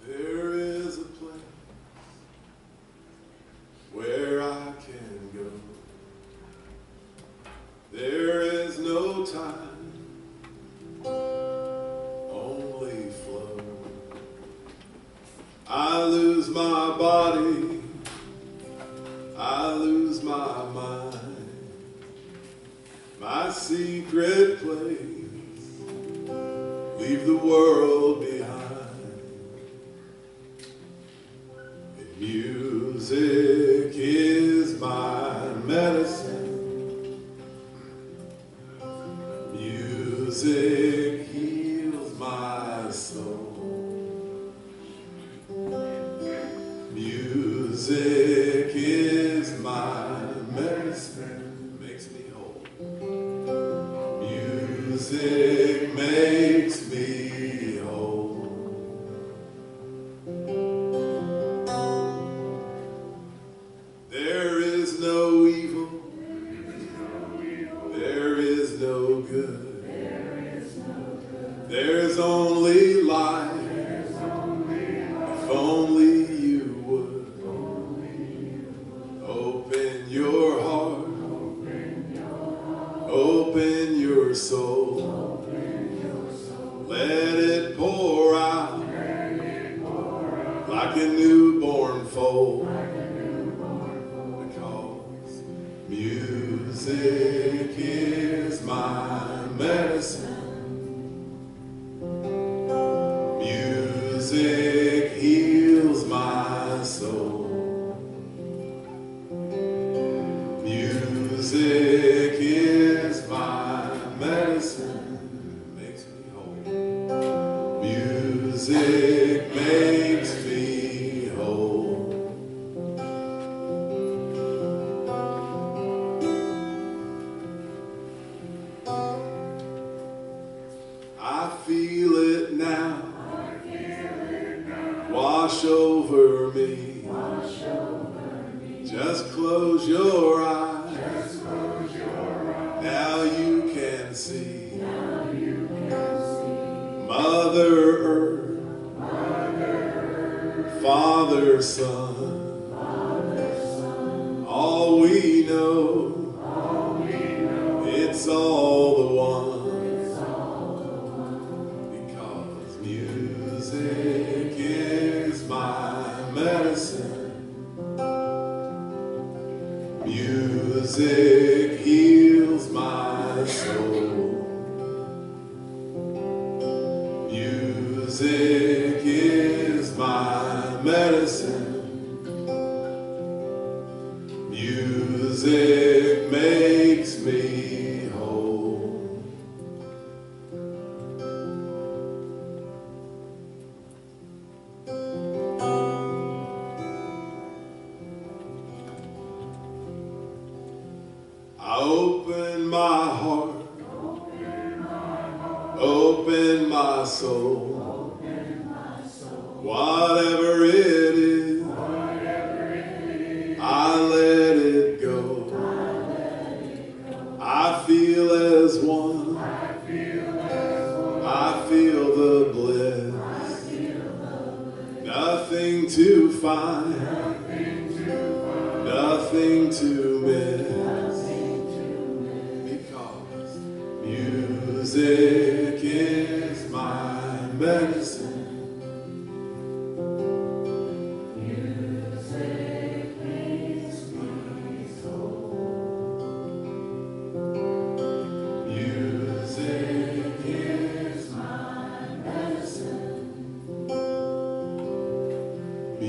There is a place where I can go. There is no time, only flow. I lose my body, I lose my mind, my secret place, leave the world behind. And music is my medicine. Music heals my soul. Music is my medicine, makes me whole. Music makes me whole. There is no evil, there is no good. There's only life, if only you would. Open your heart, open your soul. Let it pour out like a newborn foal. Because music is my medicine. Music heals my soul. Music is my medicine, makes me whole. Music makes me whole. I feel it now. Wash over me. Just close your eyes. Now you can see. Mother Earth, Father, Son. All we know, it's all the one. Because music is my medicine. Music heals my soul. Music is my medicine. Music makes me whole. I open my heart, open my soul. Whatever it is, I let it go. I feel as one, I feel the bliss. Nothing to find, nothing to miss. Because music is my medicine.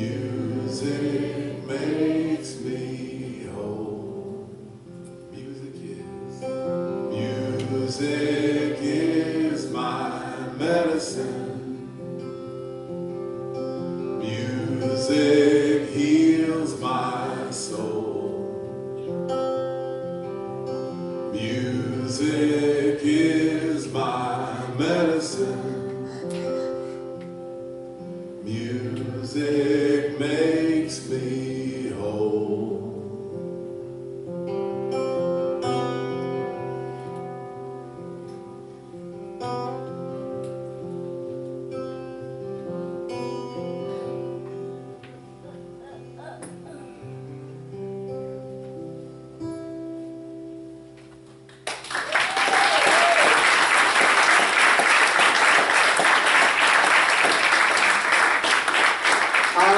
Music makes me whole. Music is my medicine. Music heals my soul. Music is my medicine.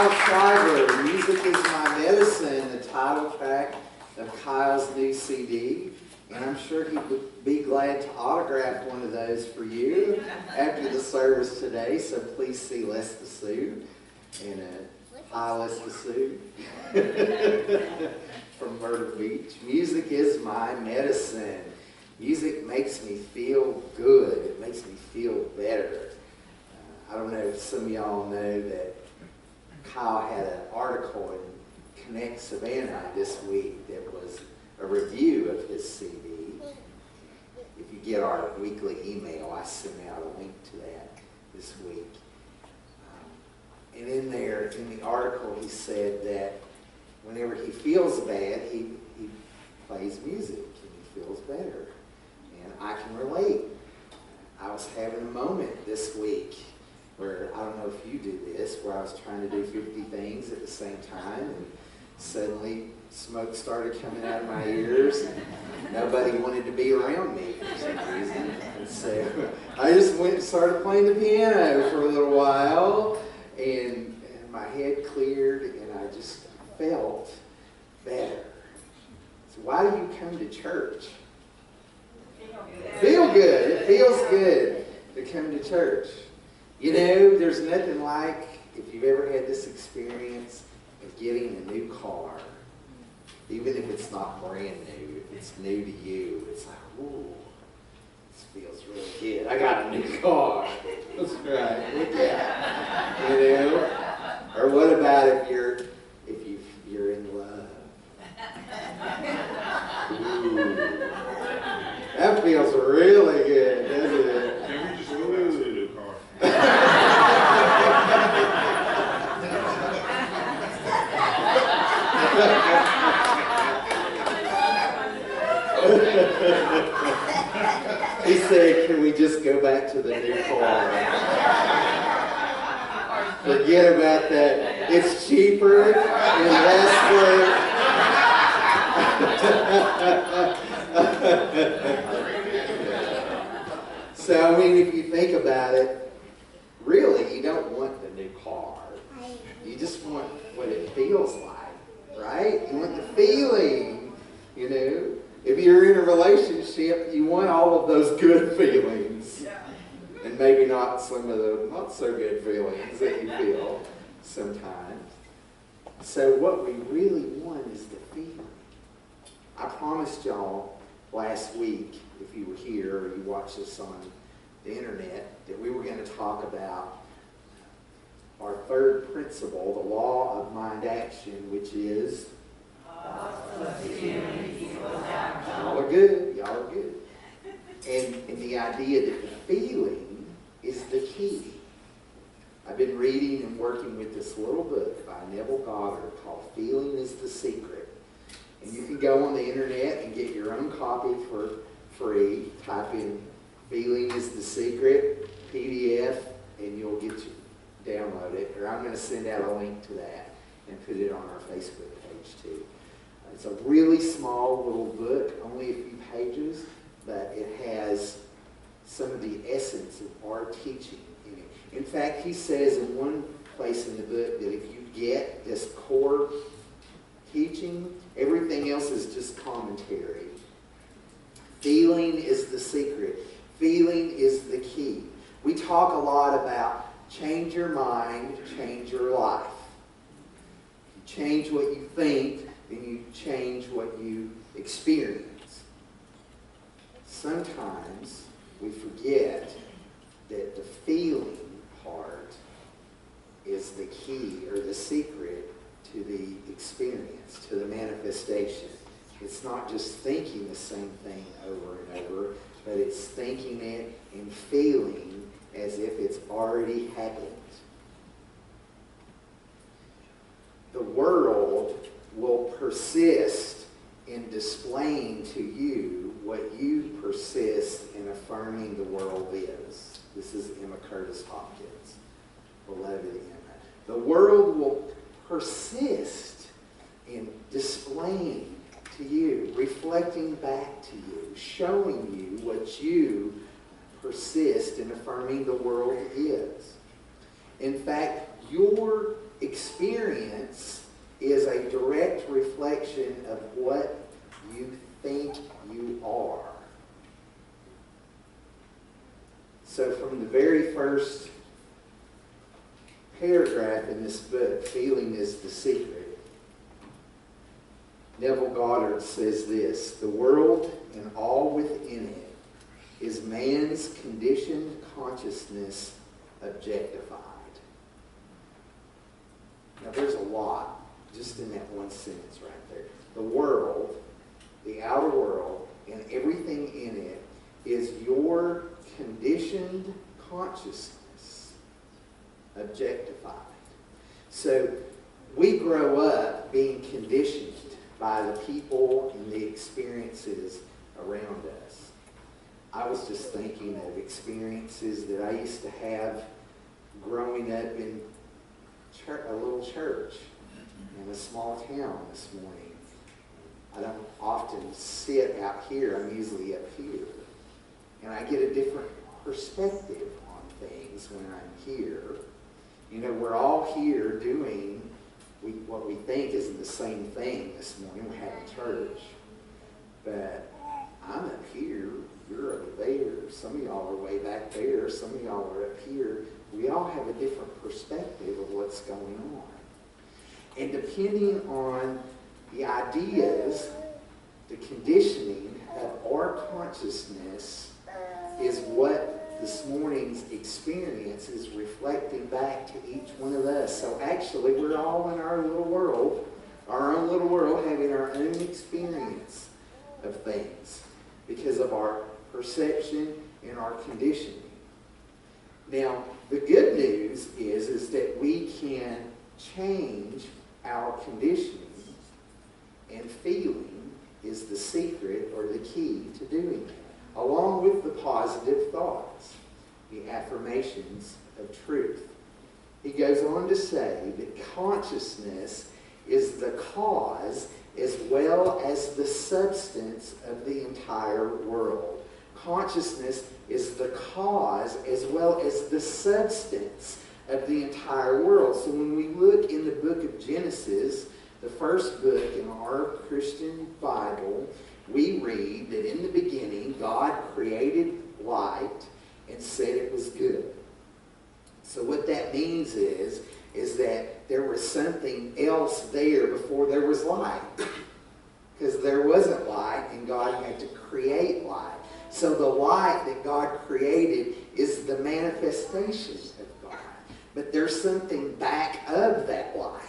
Kyle Schreiber, Music is My Medicine, the title track of Kyle's new CD. And I'm sure he would be glad to autograph one of those for you after the service today. So please see Les DeSue and hi Les DeSue from Myrtle Beach. Music is my medicine. Music makes me feel good. It makes me feel better. I don't know if some of y'all know that Kyle had an article in Connect Savannah this week that was a review of his CD. If you get our weekly email, I sent out a link to that this week. And in there, in the article, he said that whenever he feels bad, he plays music and he feels better. And I can relate. I was having a moment this week where, I don't know if you do this, where I was trying to do 50 things at the same time, and suddenly smoke started coming out of my ears, and nobody wanted to be around me for some reason. And so I just went and started playing the piano for a little while, and my head cleared, and I just felt better. So why do you come to church? Feel good. It feels good to come to church. You know, there's nothing like, if you've ever had this experience of getting a new car, even if it's not brand new, if it's new to you, it's like, ooh, this feels really good. I got a new car. That's right. Look out. You know? Or what about if you're in love? Ooh. That feels really good, doesn't it? Can we just go back to the new car? He said, can we just go back to the new car? Forget about that. It's cheaper and less work. So, I mean, if you think about it, really, you don't want the new car. You just want what it feels like, right? You want the feeling, you know? If you're in a relationship, you want all of those good feelings. And maybe not some of the not so good feelings that you feel sometimes. So what we really want is the feeling. I promised y'all last week, if you were here or you watched this on the internet, that we were going to talk about our third principle, the law of mind action, which is y'all are good, y'all are good. And the idea that the feeling is the key. I've been reading and working with this little book by Neville Goddard called Feeling is the Secret. And you can go on the internet and get your own copy for free. Type in Feeling is the Secret, PDF, and you'll get to download it. Or I'm going to send out a link to that and put it on our Facebook page too. It's a really small little book, only a few pages, but it has some of the essence of our teaching in it. In fact, he says in one place in the book that if you get this core teaching, everything else is just commentary. Feeling is the secret. Feeling is the key. We talk a lot about change your mind, change your life. You change what you think, and you change what you experience. Sometimes we forget that the feeling part is the key or the secret to the experience, to the manifestation. It's not just thinking the same thing over and over, but it's thinking it and feeling as if it's already happened. The world will persist in displaying to you what you persist in affirming the world is. This is Emma Curtis Hopkins, beloved Emma. The world will persist in displaying to you, reflecting back to you, showing you what you persist in affirming the world is. In fact, your experience is a direct reflection of what you think you are. So from the very first paragraph in this book, Feeling is the Secret, Neville Goddard says this: the world and all within it is man's conditioned consciousness objectified. Now there's a lot just in that one sentence right there. The world, the outer world, and everything in it is your conditioned consciousness objectified. So we grow up being conditioned by the people and the experiences around us. I was just thinking of experiences that I used to have growing up in a little church in a small town this morning. I don't often sit out here. I'm usually up here. And I get a different perspective on things when I'm here. You know, we're all here doing what we think is the same thing this morning. We're having church. But I'm up here. You're over there. Some of y'all are way back there. Some of y'all are up here. We all have a different perspective of what's going on. And depending on the ideas, the conditioning of our consciousness is what this morning's experience is reflecting back to each one of us. So actually, we're all in our little world, our own little world, having our own experience of things because of our perception and our conditioning. Now, the good news is that we can change our conditioning, and feeling is the secret or the key to doing that, along with the positive thoughts, the affirmations of truth. He goes on to say that consciousness is the cause as well as the substance of the entire world. Consciousness is the cause as well as the substance of the entire world. So when we look in the book of Genesis, the first book in our Christian Bible, we read that in the beginning God created light and said it was good. So what that means is that there was something else there before there was light. Because there wasn't light and God had to create light. So the light that God created is the manifestation of God. But there's something back of that light,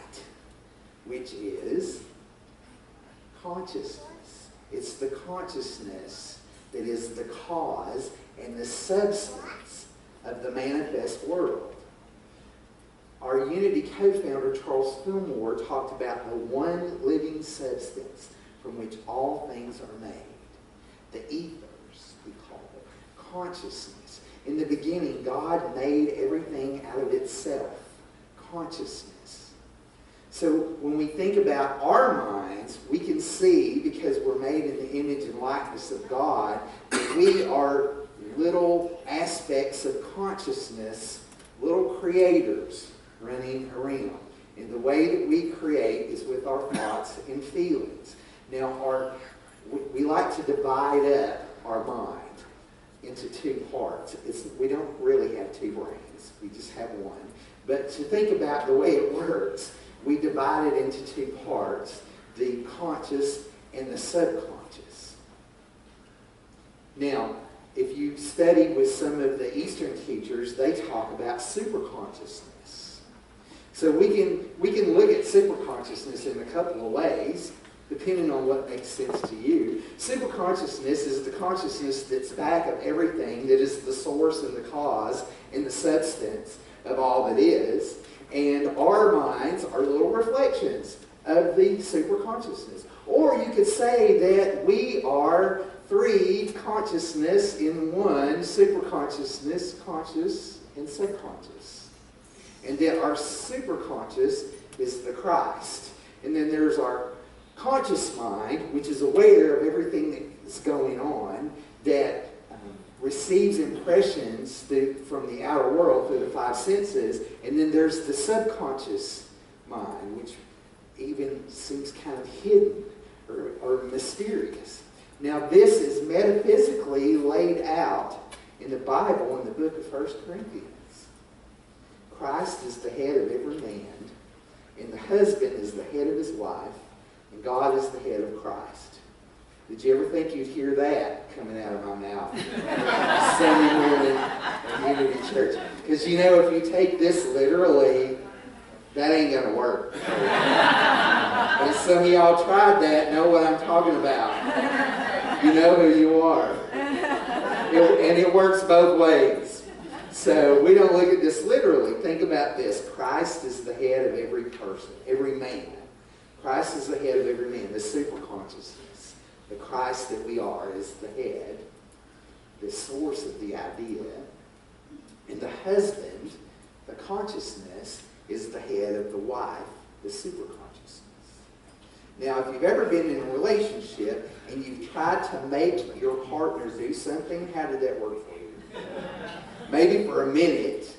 which is consciousness. It's the consciousness that is the cause and the substance of the manifest world. Our Unity co-founder, Charles Fillmore, talked about the one living substance from which all things are made. The ethers, we call it. Consciousness. In the beginning, God made everything out of itself. Consciousness. So when we think about our minds, we can see, because we're made in the image and likeness of God, that we are little aspects of consciousness, little creators running around. And the way that we create is with our thoughts and feelings. Now, we like to divide up our mind into two parts. We don't really have two brains. We just have one. But to think about the way it works, we divide it into two parts, the conscious and the subconscious. Now, if you study with some of the Eastern teachers, they talk about superconsciousness. So we can look at superconsciousness in a couple of ways, depending on what makes sense to you. Superconsciousness is the consciousness that's back of everything, that is the source and the cause and the substance of all that is. And our minds are little reflections of the superconsciousness. Or you could say that we are three consciousness in one: superconsciousness, conscious, and subconscious. And that our superconscious is the Christ. And then there's our conscious mind, which is aware of everything that's going on, that receives impressions from the outer world through the five senses, and then there's the subconscious mind, which even seems kind of hidden or mysterious. Now, this is metaphysically laid out in the Bible in the book of 1 Corinthians. Christ is the head of every man, and the husband is the head of his wife, and God is the head of Christ. Did you ever think you'd hear that coming out of my mouth Sunday morning at Unity Church? Because you know, if you take this literally, that ain't going to work. And some of y'all tried that, know what I'm talking about. You know who you are. And it works both ways. So we don't look at this literally. Think about this. Christ is the head of every person, every man. Christ is the head of every man, the superconsciousness. The Christ that we are is the head, the source of the idea. And the husband, the consciousness, is the head of the wife, the superconsciousness. Now, if you've ever been in a relationship and you've tried to make your partner do something, how did that work for you? Maybe for a minute,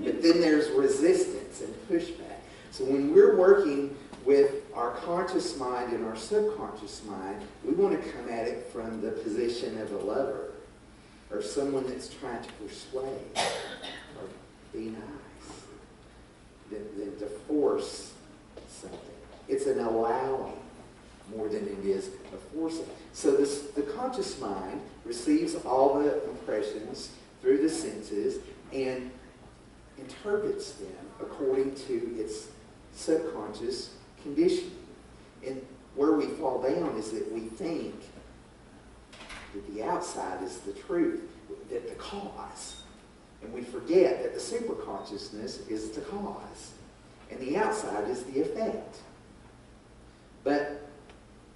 but then there's resistance and pushback. So when we're working with our conscious mind and our subconscious mind, we want to come at it from the position of a lover or someone that's trying to persuade or be nice than to force something. It's an allowing more than it is a forcing. So the conscious mind receives all the impressions through the senses and interprets them according to its subconscious conditioning. And where we fall down is that we think that the outside is the truth, that the cause. And we forget that the superconsciousness is the cause. And the outside is the effect. But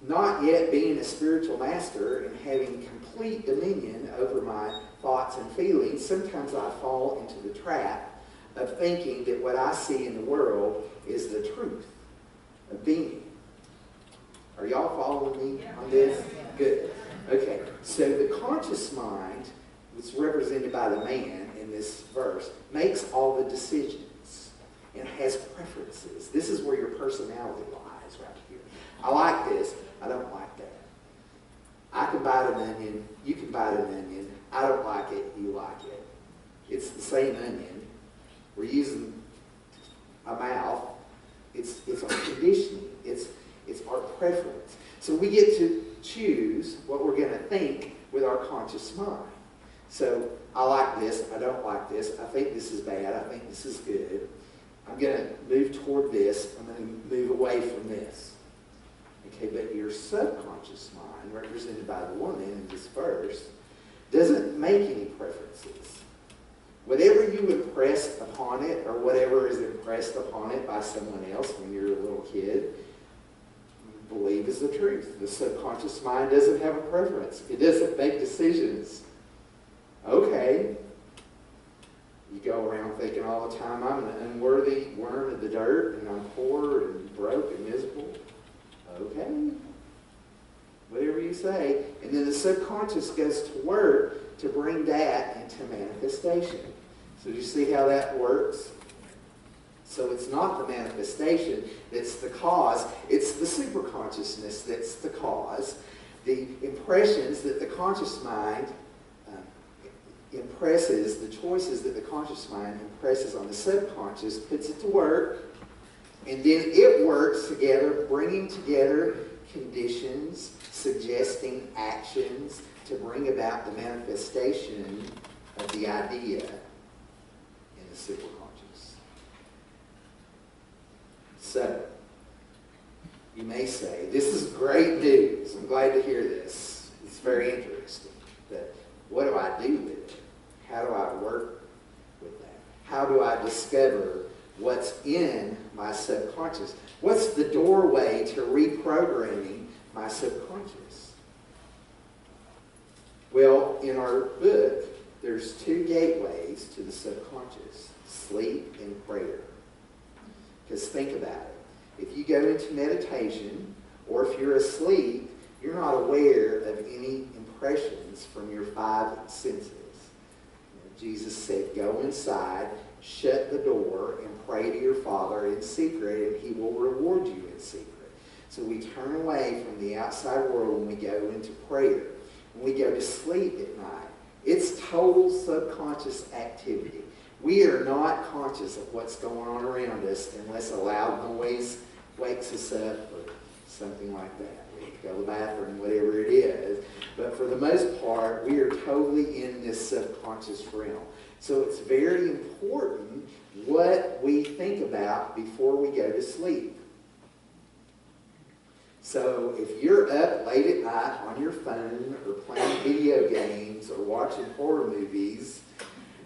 not yet being a spiritual master and having complete dominion over my thoughts and feelings, sometimes I fall into the trap of thinking that what I see in the world is the truth of being. Are y'all following me on this? Good. Okay, so the conscious mind, which is represented by the man in this verse, makes all the decisions and has preferences. This is where your personality lies right here. I like this. I don't like that. I can bite an onion. You can bite an onion. I don't like it. You like it. It's the same onion. We're using a mouth. It's our conditioning. It's our preference. So we get to choose what we're going to think with our conscious mind. So I like this. I don't like this. I think this is bad. I think this is good. I'm going to move toward this. I'm going to move away from this. Okay, but your subconscious mind, represented by the woman in this verse, doesn't make any preferences. Whatever you impress upon it, or whatever is impressed upon it by someone else when you're a little kid, believe is the truth. The subconscious mind doesn't have a preference. It doesn't make decisions. Okay. You go around thinking all the time, I'm an unworthy worm of the dirt, and I'm poor and broke and miserable. Okay. Whatever you say. And then the subconscious goes to work to bring that into manifestation. So do you see how that works? So it's not the manifestation that's the cause. It's the superconsciousness that's the cause. The impressions that the conscious mind impresses, the choices that the conscious mind impresses on the subconscious, puts it to work, and then it works together, bringing together conditions, suggesting actions to bring about the manifestation of the idea in the superconscious. So, you may say, this is great news. I'm glad to hear this. It's very interesting. But what do I do with it? How do I work with that? How do I discover what's in my subconscious? What's the doorway to reprogramming my subconscious? Well, in our book, there's two gateways to the subconscious: sleep and prayer. Because think about it. If you go into meditation, or if you're asleep, you're not aware of any impressions from your five senses. Jesus said, go inside, shut the door, and pray to your Father in secret, and he will reward you in secret. So we turn away from the outside world when we go into prayer. When we go to sleep at night, it's total subconscious activity. We are not conscious of what's going on around us unless a loud noise wakes us up or something like that. We have to go to the bathroom, whatever it is. But for the most part, we are totally in this subconscious realm. So it's very important what we think about before we go to sleep. So if you're up late at night on your phone or playing video games or watching horror movies,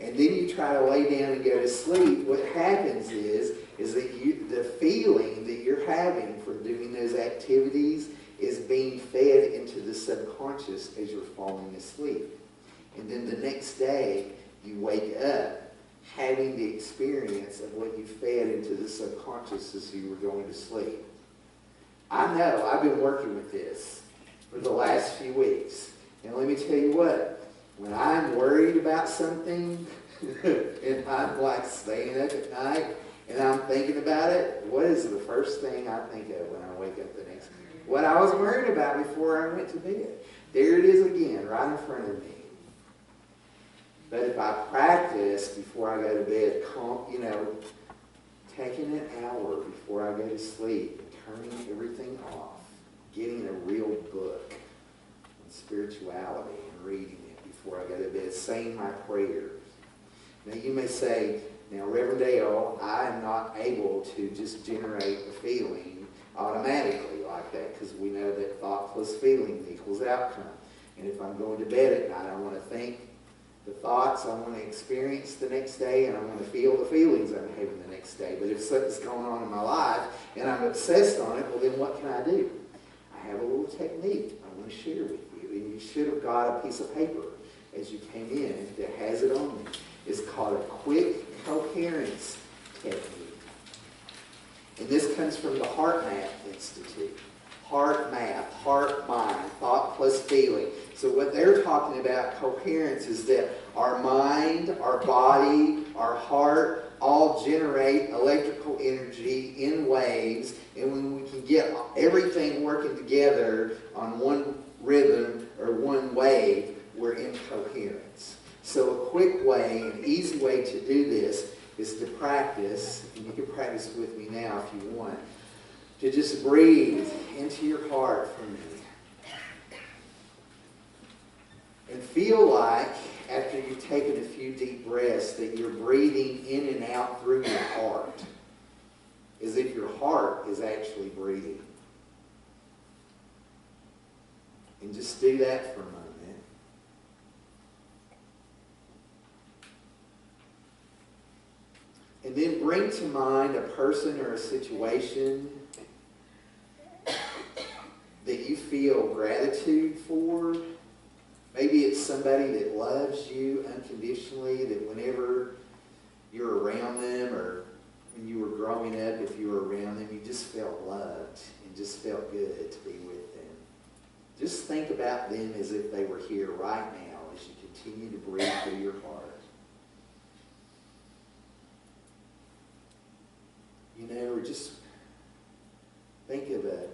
and then you try to lay down and go to sleep, what happens is that the feeling that you're having from doing those activities is being fed into the subconscious as you're falling asleep. And then the next day, you wake up having the experience of what you fed into the subconscious as you were going to sleep. I know, I've been working with this for the last few weeks. And let me tell you what, when I'm worried about something, and I'm like staying up at night, and I'm thinking about it, what is the first thing I think of when I wake up the next morning? What I was worried about before I went to bed. There it is again, right in front of me. But if I practice before I go to bed, taking an hour before I go to sleep, turning everything off, getting a real book on spirituality and reading it before I go to bed, saying my prayers. Now you may say, now Reverend Dale, I am not able to just generate a feeling automatically like that, because we know that thought plus feeling equals outcome. And if I'm going to bed at night, I want to think the thoughts I want to experience the next day, and I want to feel the feelings I'm having the next day. But if something's going on in my life and I'm obsessed on it, well then what can I do? I have a little technique I want to share with you, and you should have got a piece of paper as you came in that has it on it. It's called a quick coherence technique. And this comes from the Heart Math Institute. Heart math, heart mind, thought plus feeling. So what they're talking about, coherence, is that our mind, our body, our heart all generate electrical energy in waves, and when we can get everything working together on one rhythm or one wave, we're in coherence. So a quick way, an easy way to do this is to practice, and you can practice with me now if you want, to just breathe into your heart for me. And feel like, after you've taken a few deep breaths, that you're breathing in and out through your heart, as if your heart is actually breathing. And just do that for a moment. And then bring to mind a person or a situation that you feel gratitude for. Maybe it's somebody that loves you unconditionally, that whenever you're around them, or when you were growing up, if you were around them, you just felt loved and just felt good to be with them. Just think about them as if they were here right now as you continue to breathe through your heart. Or just think of an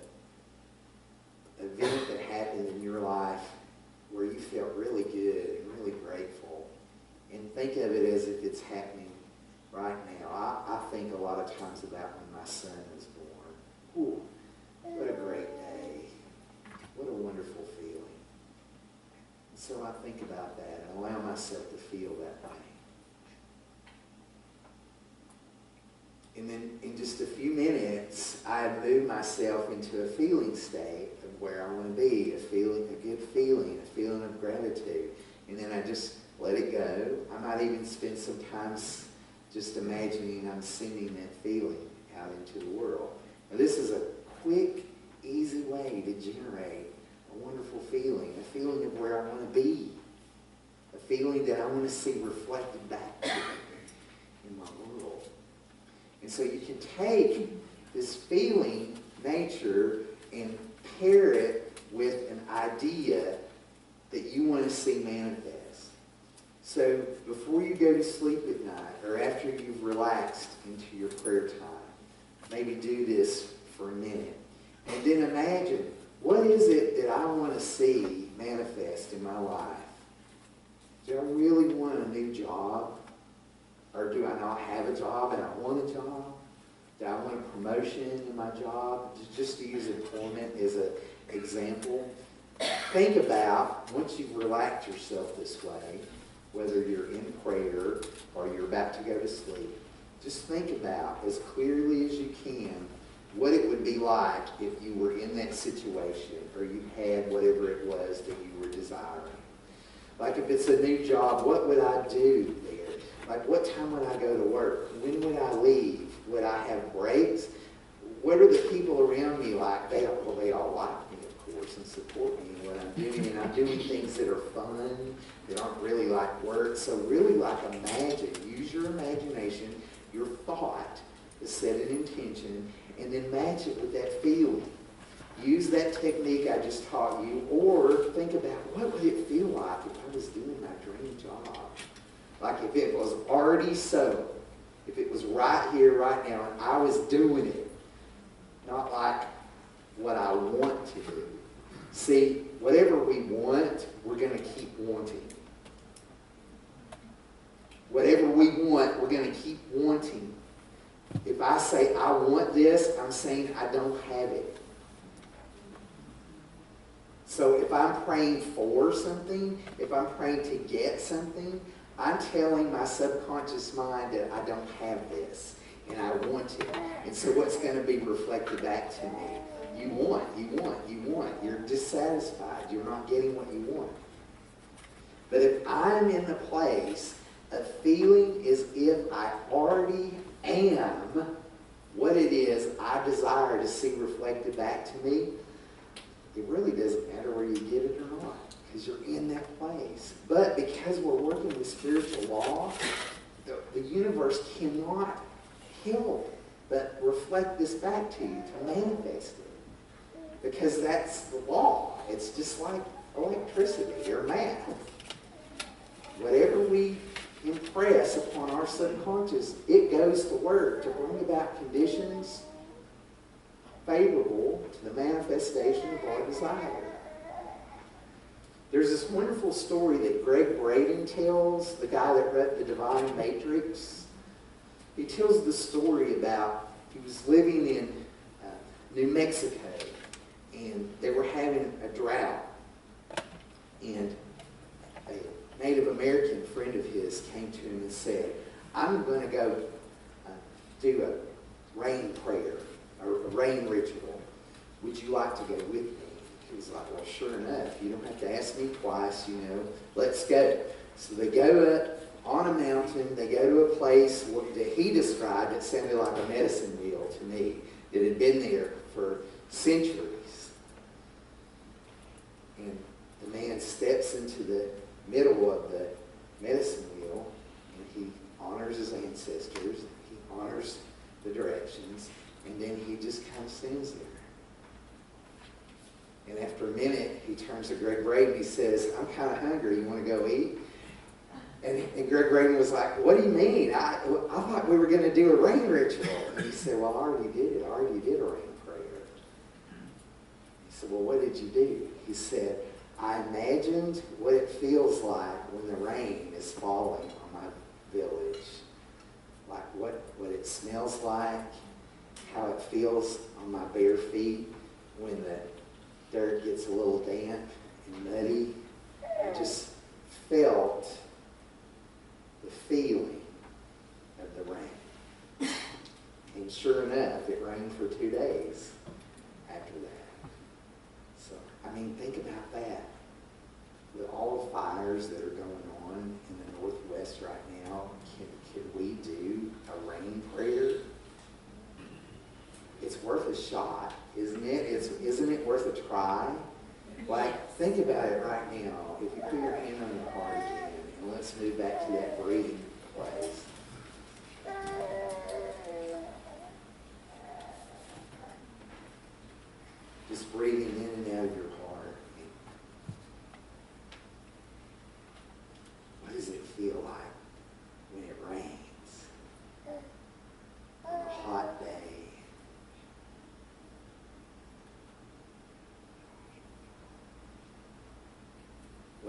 event that happened in your life where you felt really good and really grateful. And think of it as if it's happening right now. I think a lot of times about when my son was born. Ooh, what a great day. What a wonderful feeling. And so I think about that and allow myself to feel that way. And then in just a few minutes, I move myself into a feeling state of where I want to be, a good feeling, a feeling of gratitude. And then I just let it go. I might even spend some time just imagining I'm sending that feeling out into the world. Now, this is a quick, easy way to generate a wonderful feeling, a feeling of where I want to be, a feeling that I want to see reflected back to me in my world. And so you can take this feeling nature and pair it with an idea that you want to see manifest. So before you go to sleep at night, or after you've relaxed into your prayer time, maybe do this for a minute. And then imagine, what is it that I want to see manifest in my life? Do I really want a new job? Or do I not have a job and I want a job? Do I want a promotion in my job? Just to use employment as an example. Think about, once you've relaxed yourself this way, whether you're in prayer or you're about to go to sleep, just think about, as clearly as you can, what it would be like if you were in that situation or you had whatever it was that you were desiring. Like if it's a new job, what would I do there? Like what time would I go to work? When would I leave? Would I have breaks? What are the people around me like? They all like me, of course, and support me in what I'm doing. And I'm doing things that are fun, that aren't really like work. So really like imagine, use your imagination, your thought to set an intention, and then match it with that feeling. Use that technique I just taught you, or think about what would it feel like if I was doing my dream job? Like if it was already so, if it was right here, right now, and I was doing it, not like what I want to do. See, whatever we want, we're going to keep wanting. Whatever we want, we're going to keep wanting. If I say I want this, I'm saying I don't have it. So if I'm praying for something, if I'm praying to get something, I'm telling my subconscious mind that I don't have this and I want it. And so what's going to be reflected back to me? You want, you want, you want. You're dissatisfied. You're not getting what you want. But if I'm in the place of feeling as if I already am what it is I desire to see reflected back to me, it really doesn't matter whether you get it or not, because you're in that place. But because we're working with spiritual law, the universe cannot help but reflect this back to you, to manifest it. Because that's the law. It's just like electricity or math. Whatever we impress upon our subconscious, it goes to work to bring about conditions favorable to the manifestation of our desire. There's this wonderful story that Greg Braden tells, the guy that wrote The Divine Matrix. He tells the story about, he was living in New Mexico, and they were having a drought. And a Native American friend of his came to him and said, I'm going to go do a rain prayer, or a rain ritual. Would you like to go with me? He was like, well, sure enough. You don't have to ask me twice, let's go. So they go up on a mountain. They go to a place that he described, it sounded like a medicine wheel to me, that had been there for centuries. And the man steps into the middle of the medicine wheel, and he honors his ancestors, he honors the directions, and then he just kind of stands there. And after a minute, he turns to Greg Braden, he says, I'm kind of hungry, you want to go eat? And Greg Braden was like, what do you mean? I thought we were going to do a rain ritual. And he said, well, I already did it. I already did a rain prayer. He said, well, what did you do? He said, I imagined what it feels like when the rain is falling on my village. Like what it smells like, how it feels on my bare feet when the dirt gets a little damp and muddy. I just felt the feeling of the rain. And sure enough, it rained for 2 days after that. So, think about that. With all the fires that are going on in the Northwest right now, can we do a rain prayer? It's worth a shot, isn't it? Isn't it worth a try? Think about it right now. If you put your hand on your heart again, and let's move back to that breathing place. Just breathing in and out of your heart. What does it feel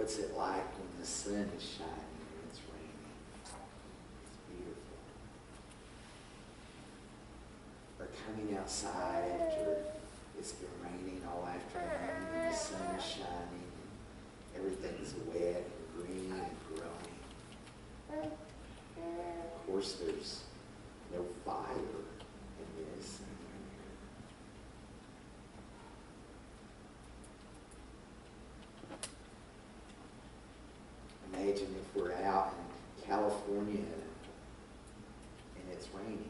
What's it like when the sun is shining and it's raining? It's beautiful. Or coming outside after it's been raining all afternoon and the sun is shining and everything's wet and green and growing. Of course, there's no fire in this. Imagine if we're out in California and it's raining.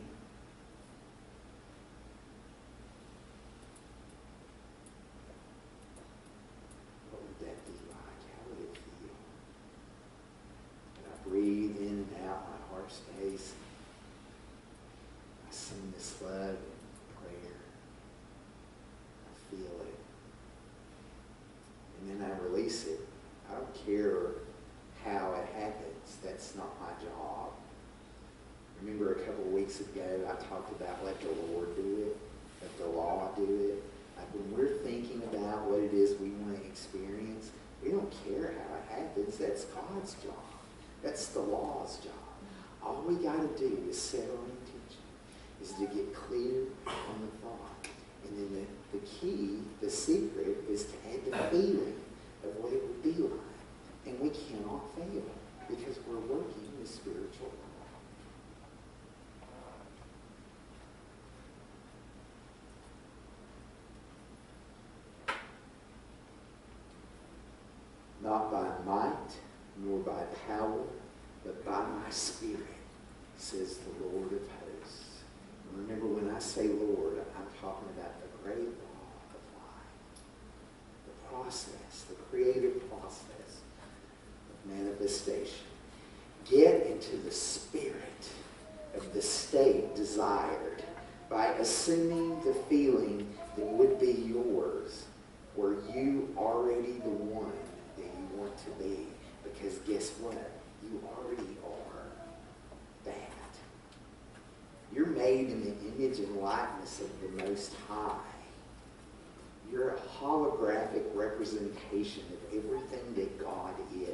What would that be like? How would it feel? When I breathe in and out my heart space, I sing this love and prayer. I feel it. And then I release it. I don't care how it happens. That's not my job. Remember a couple of weeks ago I talked about let the Lord do it, let the law do it. Like when we're thinking about what it is we want to experience, we don't care how it happens. That's God's job. That's the law's job. All we got to do is set our intention, is to get clear on the thought. And then the key, the secret, is to add the feeling of what it would be like. And we cannot fail because we're working with spiritual law. Not by might, nor by power, but by my Spirit, says the Lord of hosts. And remember, when I say Lord, I'm talking about the great law of life. The process, the creative process of manifestation. Get into the spirit of the state desired by assuming the feeling that would be yours, were you already the one that you want to be. Because guess what? You already are that. You're made in the image and likeness of the Most High. You're a holographic representation of everything that God is.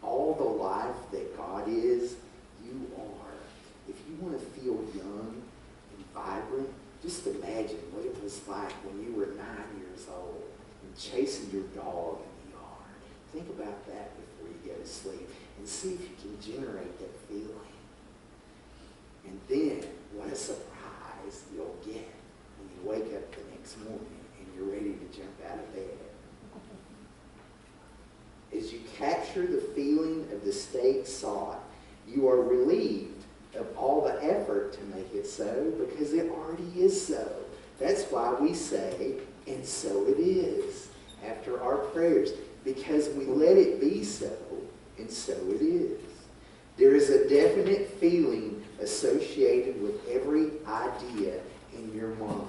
All the life that God is, you are. If you want to feel young and vibrant, just imagine what it was like when you were 9 years old and chasing your dog in the yard. Think about that before you go to sleep and see if you can generate that feeling. And then, what a surprise you'll get when you wake up the next morning and you're ready to jump out of bed. As you capture the feeling of the state sought, you are relieved of all the effort to make it so because it already is so. That's why we say, and so it is, after our prayers, because we let it be so, and so it is. There is a definite feeling associated with every idea in your mind.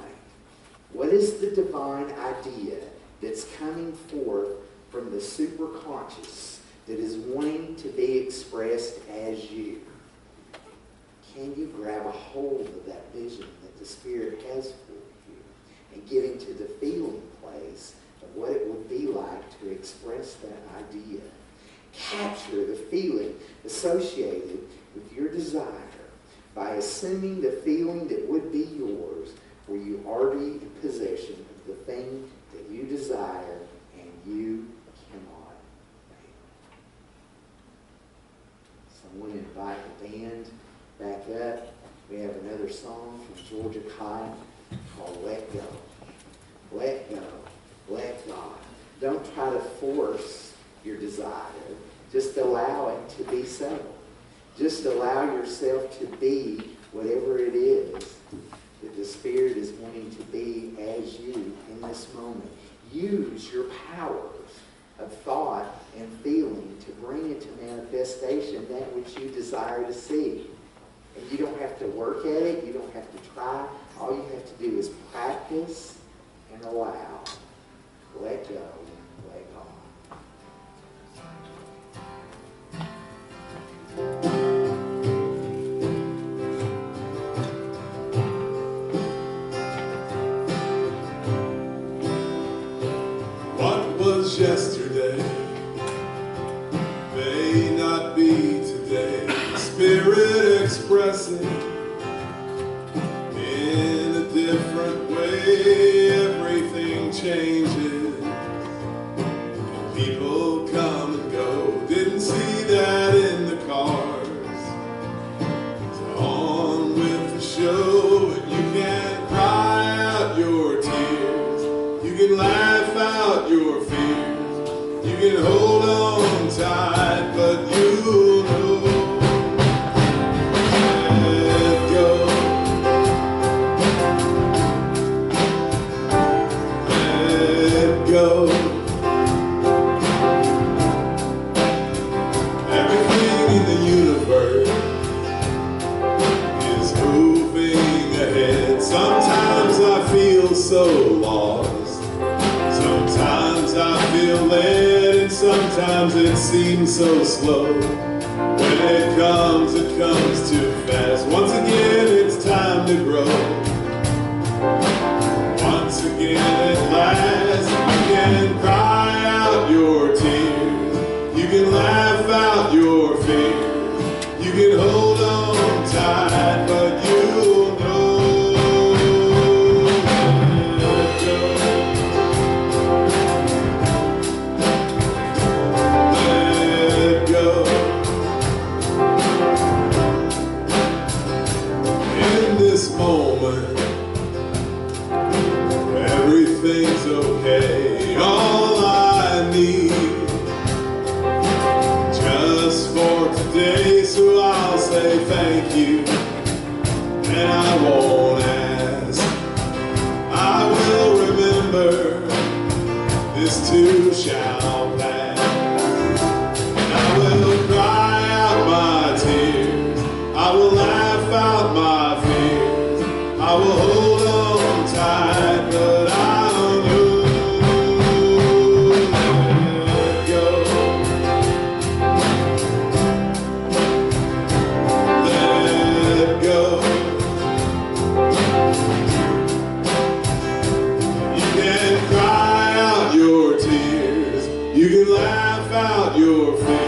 What is the divine idea that's coming forth from the superconscious that is wanting to be expressed as you? Can you grab a hold of that vision that the Spirit has for you and get into the feeling place of what it would be like to express that idea? Capture the feeling associated with your desire by assuming the feeling that would be yours, were you already in possession of the thing that you desire and you cannot fail. Someone invite the band back up. We have another song from Georgia Kai called Let Go. Let go. Let God. Don't try to force your desire. Just allow it to be so. Just allow yourself to be whatever it is that the Spirit is wanting to be as you in this moment. Use your powers of thought and feeling to bring into manifestation that which you desire to see. And you don't have to work at it. You don't have to try. All you have to do is practice and allow. Let go. Let God. What was yesterday seems so slow. When it comes too fast. Once again, it's time to grow. Once again, at last, you can cry out your tears. You can laugh out your fears. You can hold on tight, but you'll know. Let go. In this moment, everything's okay. All I need just for today, so I'll say thank you, and I won't ask. I will remember this too shall pass. I will cry out my tears. I will laugh out my fears. I will hold on tight, but I'll know. Let go. Let go. You can cry out your tears. You can laugh out your fears.